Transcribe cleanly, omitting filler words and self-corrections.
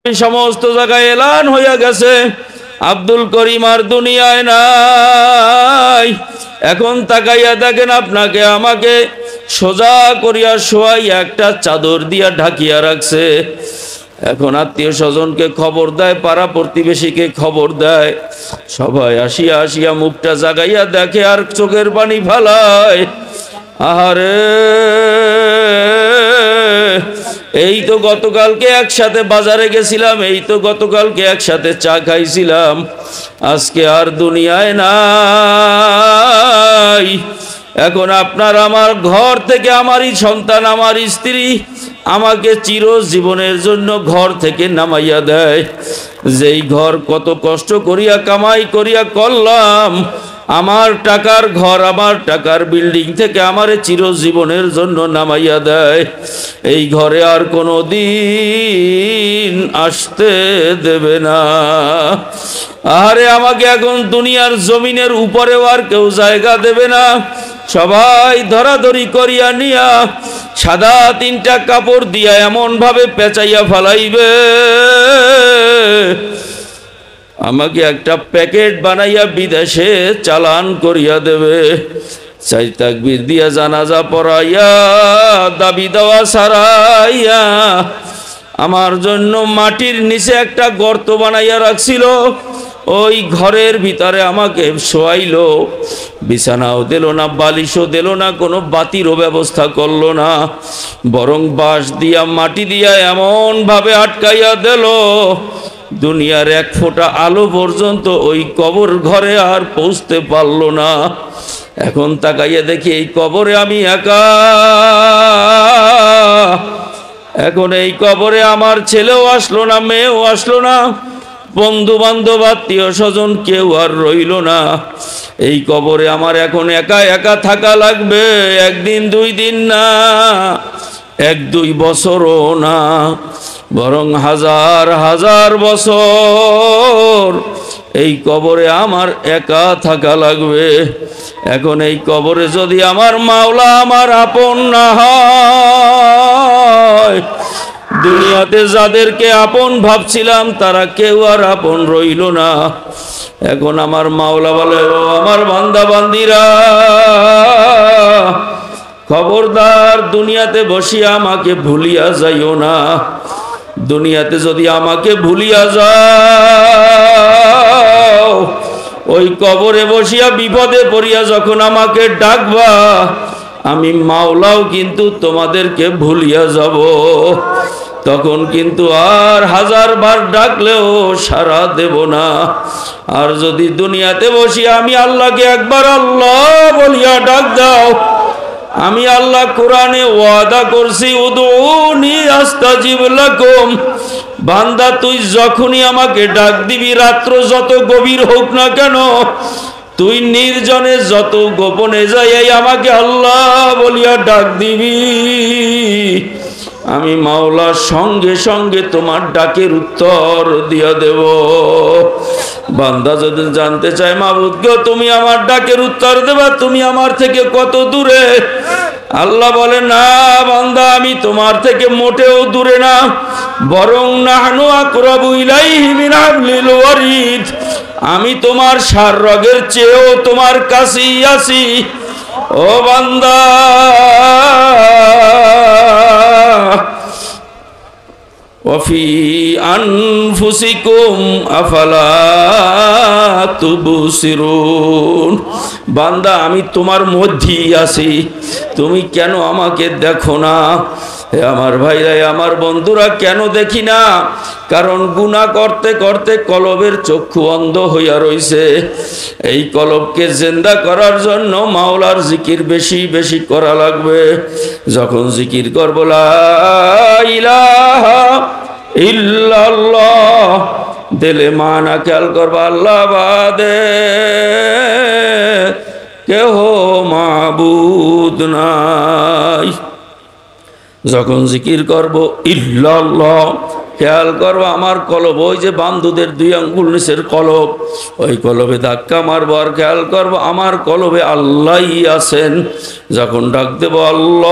সমস্ত জায়গায় এলান হইয়া গেছে আব্দুল করিম আর দুনিয়ায় নাই। এখন তাকাইয়া দেখেন আপনাকে আমাকে সোজা করিয়া শোয়াই একটা চাদর দিয়া ঢাকিয়া রাখছে। এখন আত্মীয় স্বজনকে খবর দেয়, পাড়া প্রতিবেশীকে খবর দেয়, সবাই আসিয়া আসিয়া মুখটা জাগাইয়া দেখে আর চোখের পানি ফালায়। আহারে, এই তো গতকালকে একসাথে বাজারে গেছিলাম, এই তো গতকালকে একসাথে চা খাইছিলাম, আজকে আর দুনিয়ায় নাই। এখন আপনার আমার ঘর থেকে আমারই সন্তান, আমার স্ত্রী আমাকে চিরজীবনের জন্য ঘর থেকে নামাইয়া দেয়। যেই ঘর কত কষ্ট করিয়া কামাই করিয়া করলাম, আমার টাকার ঘর, আমার টাকার বিল্ডিং থেকে আমারে চিরজীবনের জন্য নামাইয়া দেয়। এই ঘরে আর কোনো দিন আসতে দেবে না। আরে, আমাকে এখন দুনিয়ার জমিনের উপরেও আর কেউ জায়গা দেবে না। সবাই ধরাধরি করিয়া নিয়া সাদা তিনটা কাপড় দিয়া এমন ভাবে পেঁচাইয়া ফালাইবে, আমাকে একটা প্যাকেট বানাইয়া বিদেশে চালান করিয়া দেবে। চাই তাকবীর দিয়া জানাজা পড়াইয়া দাবি দেওয়া সারাইয়া আমার জন্য মাটির নিচে একটা গর্ত বানাইয়া রাখছিল, ওই ঘরের ভিতরে আমাকে শোয়াইলো। বিছানাও দিল না, বালিশও দিল না, কোনো বাতিরও ব্যবস্থা করলো না, বরং বাঁশ দিয়া মাটি দিয়া এমন ভাবে আটকাইয়া দিল দুনিয়ার এক ফোঁটা আলো পর্যন্ত ওই কবর ঘরে আর পৌঁছতে পারলো না। এখন তাকাইয়া দেখি এই কবরে আমি একা। এখন এই কবরে আমার ছেলেও আসলো না, মেয়েও আসলো না, বন্ধু বান্ধব আত্মীয় স্বজন কেউ আর রইল না। এই কবরে আমার এখন একা একা থাকা লাগবে, একদিন দুই দিন না, এক দুই বছরও না, বরং হাজার হাজার বছর এই কবরে আমার একা থাকা লাগবে। এখন এই কবরে যদি আমার মাওলা আমার আপন না হয়, দুনিয়াতে যাদেরকে আপন ভাবছিলাম তারা কেউ আর আপন রইল না। এখন আমার মাওলা বলে, ও আমার বান্দা বান্দিরা, খবরদার দুনিয়াতে বসিয়া আমাকে ভুলিয়া যাইও না। দুনিয়াতে যদি আমাকে ভুলিয়া যাও, ওই কবরে বসিয়া বিপদে পড়িয়া যখন আমাকে ডাকবা, আমি মাওলাও কিন্তু তোমাদেরকে ভুলিয়া যাব। তখন কিন্তু আর হাজার বার ডাকলেও সাড়া দেব না। আর যদি দুনিয়াতে বসিয়া আমি আল্লাহকে একবার আল্লাহ বলিয়া ডাক দাও, আমি আল্লাহ কোরআনে ওয়াদা করছি, উদউনি আস্তাজিব লাকুম, বান্দা তুই যখনই আমাকে ডাক দিবি, রাত্র যত গভীর হোক না কেন, তুই নির্জনে যত গোপনে যাই আমাকে আল্লাহ বলিয়া ডাক দিবি, আমি মাওলা সঙ্গে সঙ্গে তোমার ডাকের উত্তর দিয়া দেব। বান্দা যদি জানতে চায়, মাবুদ গো তুমি আমার ডাকের উত্তর দেবা, তুমি আমার থেকে কত দূরে? আল্লাহ বলে, না বান্দা, আমি তোমার থেকে মোটেও দূরে না, বরং নাহনু আকরাবু ইলাইহি মিন হাবলিল ওয়ারিদ, আমি তোমার সার রগের চেয়েও তোমার কাছেই আছি। ও বান্দা, ওয়াফি আনফুসিকুম আফালা তুবসিরুন, বান্দা আমি তোমার মধ্যেই আছি, তুমি কেন আমাকে দেখো না? হে আমার ভাইরা, আমার বন্ধুরা, কেন দেখি না? কারণ গুনাহ করতে করতে কলবের চক্ষু অন্ধ হইয়া রইছে। এই কলবকে জিন্দা করার জন্য মাওলার জিকির বেশি বেশি করা লাগবে। যখন জিকির করব লা ইলাহা ইল্লাল্লাহ, দিলে মানা খেয়াল করবা আল্লাহ বাদে কেহ মাবুদ নাই। যখন জিকির করব ইল্লাল্লাহ, খেয়াল করবো আমার কলব, ওই যে বান্ধুদের দুই আঙ্গুল নিচের কলব, ওই কলবে ধাক্কা মারবো আর খেয়াল করবো আমার কলবে আল্লাহই আছেন। যখন ডাক দেব আল্লাহ,